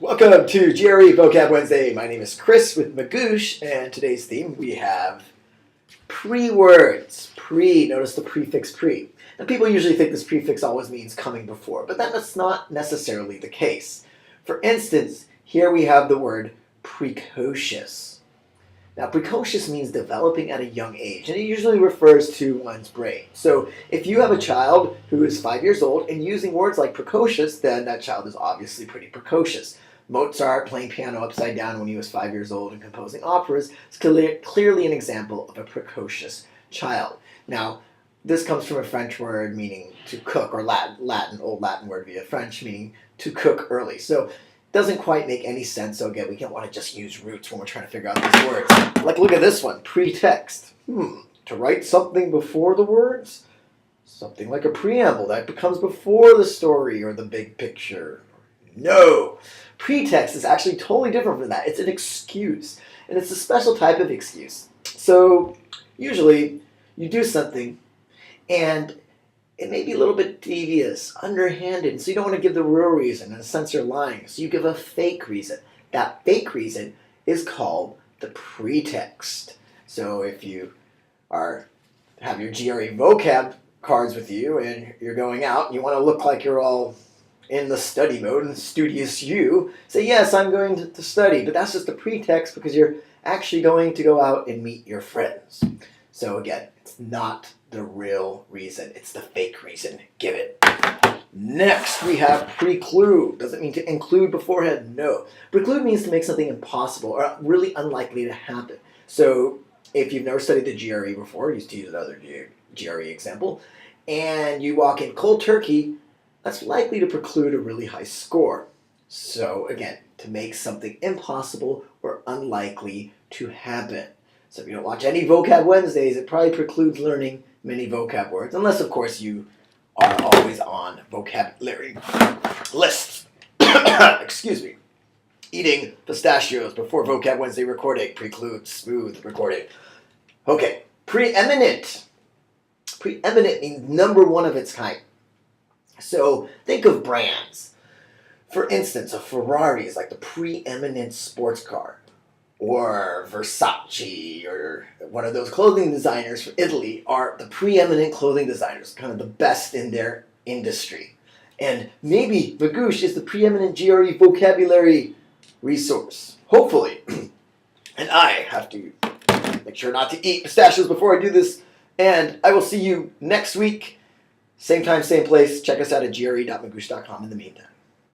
Welcome to GRE Vocab Wednesday. My name is Chris with Magoosh, and today's theme we have pre-words. Notice the prefix pre. Now people usually think this prefix always means coming before, but that's not necessarily the case. For instance, here we have the word precocious. Now precocious means developing at a young age, and it usually refers to one's brain. So if you have a child who is 5 years old and using words like precocious, then that child is obviously pretty precocious. Mozart playing piano upside down when he was 5 years old and composing operas is clearly an example of a precocious child. Now, this comes from a French word meaning to cook, or old Latin word via French meaning to cook early. So it doesn't quite make any sense. So again, we don't want to just use roots when we're trying to figure out these words. Like, look at this one, pretext. To write something before the words? Something like a preamble that becomes before the story or the big picture. No! Pretext is actually totally different from that. It's an excuse, and it's a special type of excuse. So usually you do something and it may be a little bit devious, underhanded, so you don't want to give the real reason. In a sense, you're lying, so you give a fake reason. That fake reason is called the pretext. So if you have your GRE vocab cards with you and you're going out and you want to look like you're all in the study mode and studious you, say, yes, I'm going to study, but that's just a pretext because you're actually going to go out and meet your friends. So again, it's not the real reason, it's the fake reason. Give it. Next, we have preclude. Does it mean to include beforehand? No. Preclude means to make something impossible or really unlikely to happen. So if you've never studied the GRE before, used to use another GRE example, and you walk in cold turkey, that's likely to preclude a really high score. So again, to make something impossible or unlikely to happen. So if you don't watch any Vocab Wednesdays, it probably precludes learning many vocab words, unless of course you are always on vocabulary lists. Excuse me. Eating pistachios before Vocab Wednesday recording precludes smooth recording. Okay, preeminent. Preeminent means number one of its kind. So think of brands. For instance, a Ferrari is like the preeminent sports car. Or Versace, or one of those clothing designers from Italy are the preeminent clothing designers, kind of the best in their industry. And maybe Magoosh is the preeminent GRE vocabulary resource. Hopefully. And I have to make sure not to eat pistachios before I do this. And I will see you next week. Same time, same place. Check us out at gre.magoosh.com in the meantime.